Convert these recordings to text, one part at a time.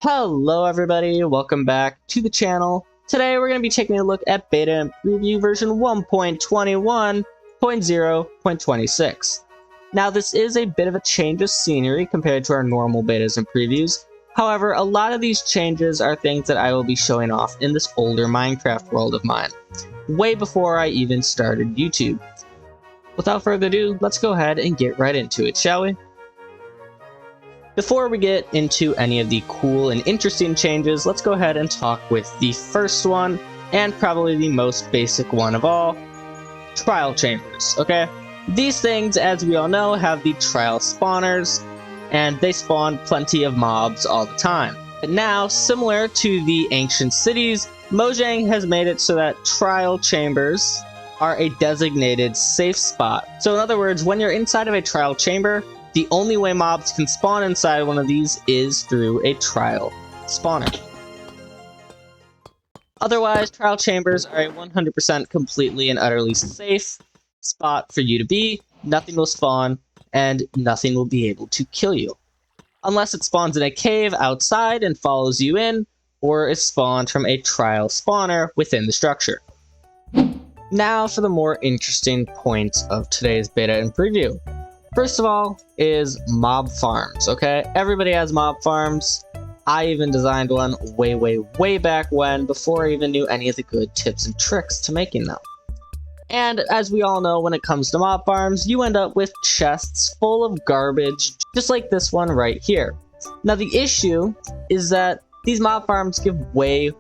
Hello everybody, welcome back to the channel. Today we're going to be taking a look at beta and preview version 1.21.0.26. Now this is a bit of a change of scenery compared to our normal betas and previews. However, a lot of these changes are things that I will be showing off in this older Minecraft world of mine, way before I even started YouTube. Without further ado, let's go ahead and get right into it, shall we? Before we get into any of the cool and interesting changes, let's go ahead and talk with the first one, and probably the most basic one of all, trial chambers, okay? These things, as we all know, have the trial spawners, and they spawn plenty of mobs all the time. But now, similar to the ancient cities, Mojang has made it so that trial chambers are a designated safe spot. So in other words, when you're inside of a trial chamber, the only way mobs can spawn inside one of these is through a trial spawner. Otherwise, trial chambers are a 100% completely and utterly safe spot for you to be. Nothing will spawn, and nothing will be able to kill you. Unless it spawns in a cave outside and follows you in, or is spawned from a trial spawner within the structure. Now for the more interesting points of today's beta and preview. First of all is mob farms, okay? Everybody has mob farms. I even designed one way back when, before I even knew any of the good tips and tricks to making them. And as we all know, when it comes to mob farms, you end up with chests full of garbage, just like this one right here. Now the issue is that these mob farms give way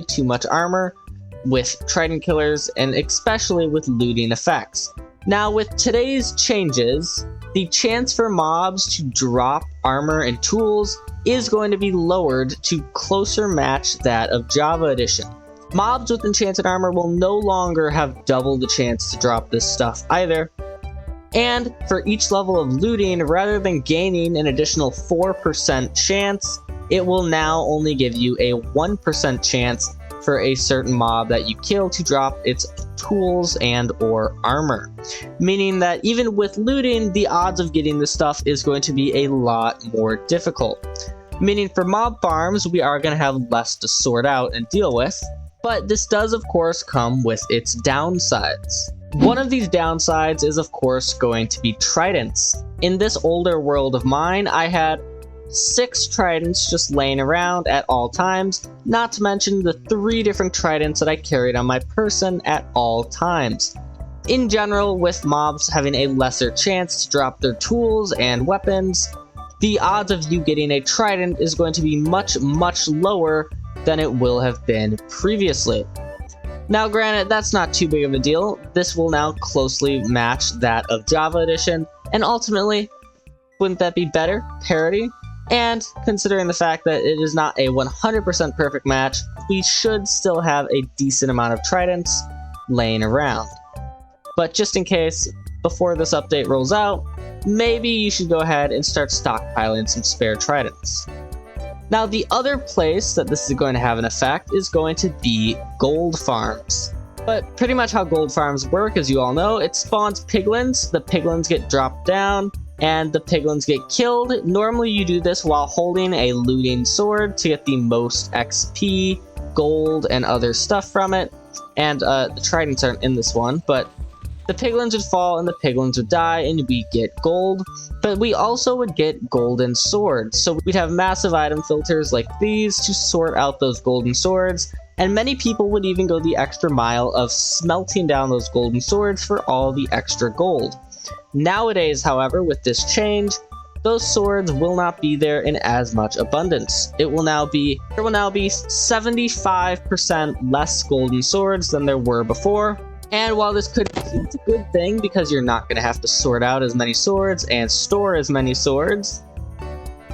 too much armor with trident killers, and especially with looting effects. Now with today's changes, the chance for mobs to drop armor and tools is going to be lowered to closer match that of Java Edition. Mobs with enchanted armor will no longer have double the chance to drop this stuff either. And for each level of looting, rather than gaining an additional 4% chance, it will now only give you a 1% chance for a certain mob that you kill to drop its tools and or armor. Meaning that even with looting, the odds of getting this stuff is going to be a lot more difficult. Meaning for mob farms, we are going to have less to sort out and deal with. But this does of course come with its downsides. One of these downsides is of course going to be tridents. In this older world of mine, I had 6 tridents just laying around at all times, not to mention the 3 different tridents that I carried on my person at all times. In general, with mobs having a lesser chance to drop their tools and weapons, the odds of you getting a trident is going to be much lower than it will have been previously. Now granted, that's not too big of a deal. This will now closely match that of Java Edition, and ultimately, wouldn't that be better? Parity? And considering the fact that it is not a 100% perfect match, we should still have a decent amount of tridents laying around. But just in case, before this update rolls out, maybe you should go ahead and start stockpiling some spare tridents. Now the other place that this is going to have an effect is going to be gold farms. But pretty much how gold farms work, as you all know, it spawns piglins, the piglins get dropped down, and the piglins get killed. Normally you do this while holding a looting sword to get the most XP, gold, and other stuff from it. And the tridents aren't in this one, but the piglins would fall and the piglins would die and we get gold. But we also would get golden swords. So we'd have massive item filters like these to sort out those golden swords. And many people would even go the extra mile of smelting down those golden swords for all the extra gold. Nowadays, however, with this change, those swords will not be there in as much abundance. There will now be 75% less golden swords than there were before. And while this could be a good thing because you're not going to have to sort out as many swords and store as many swords,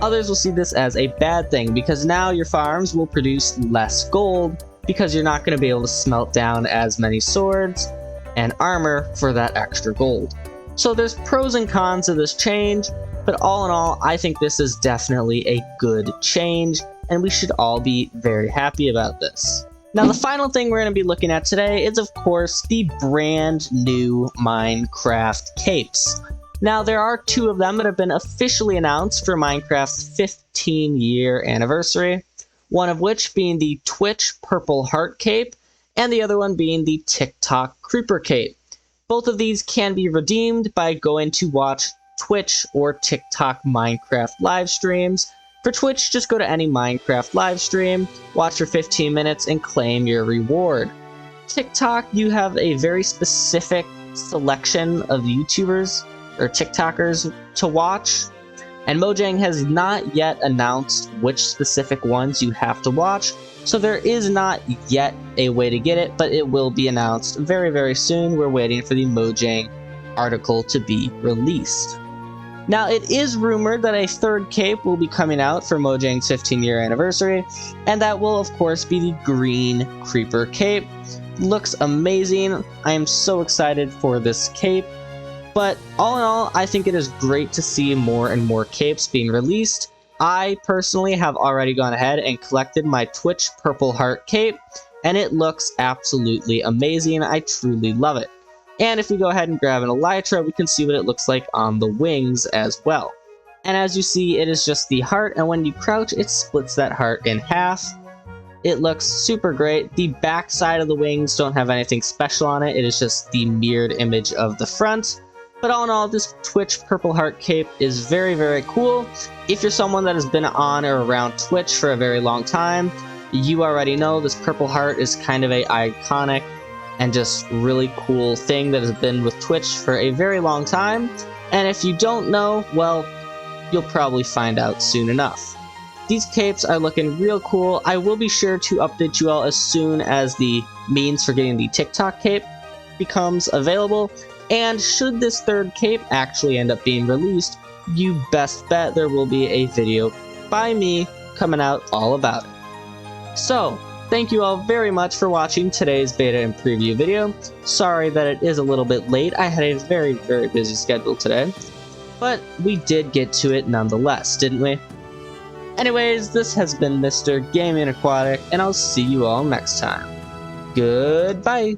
others will see this as a bad thing because now your farms will produce less gold because you're not going to be able to smelt down as many swords and armor for that extra gold. So there's pros and cons of this change, but all in all, I think this is definitely a good change, and we should all be very happy about this. Now the final thing we're going to be looking at today is of course the brand new Minecraft CAPES. Now, there are 2 of them that have been officially announced for Minecraft's 15-year anniversary, one of which being the Twitch Purple Heart Cape, and the other one being the TikTok Creeper Cape. Both of these can be redeemed by going to watch Twitch or TikTok Minecraft live streams. For Twitch, just go to any Minecraft live stream, watch for 15 minutes, and claim your reward. TikTok, you have a very specific selection of YouTubers or TikTokers to watch, and Mojang has not yet announced which specific ones you have to watch, so there is not yet a way to get it, but it will be announced very, very soon. We're waiting for the Mojang article to be released. Now, it is rumored that a 3rd cape will be coming out for Mojang's 15-year anniversary, and that will, of course, be the Green Creeper Cape. Looks amazing. I am so excited for this cape. But all in all, I think it is great to see more and more capes being released. I personally have already gone ahead and collected my Twitch Purple Heart Cape, and it looks absolutely amazing. I truly love it. And if we go ahead and grab an elytra, we can see what it looks like on the wings as well. And as you see, it is just the heart, and when you crouch, it splits that heart in half. It looks super great. The back side of the wings don't have anything special on it. It is just the mirrored image of the front. But all in all, this Twitch Purple Heart Cape is very, very cool. If you're someone that has been on or around Twitch for a very long time, you already know this Purple Heart is kind of a iconic and just really cool thing that has been with Twitch for a very long time. And if you don't know, well, you'll probably find out soon enough. These capes are looking real cool. I will be sure to update you all as soon as the means for getting the TikTok cape becomes available. And should this 3rd cape actually end up being released, you best bet there will be a video by me coming out all about it. So, thank you all very much for watching today's beta and preview video. Sorry that it is a little bit late. I had a very, very busy schedule today. But we did get to it nonetheless, didn't we? Anyways, this has been Mr. Gaming Aquatic, and I'll see you all next time. Goodbye!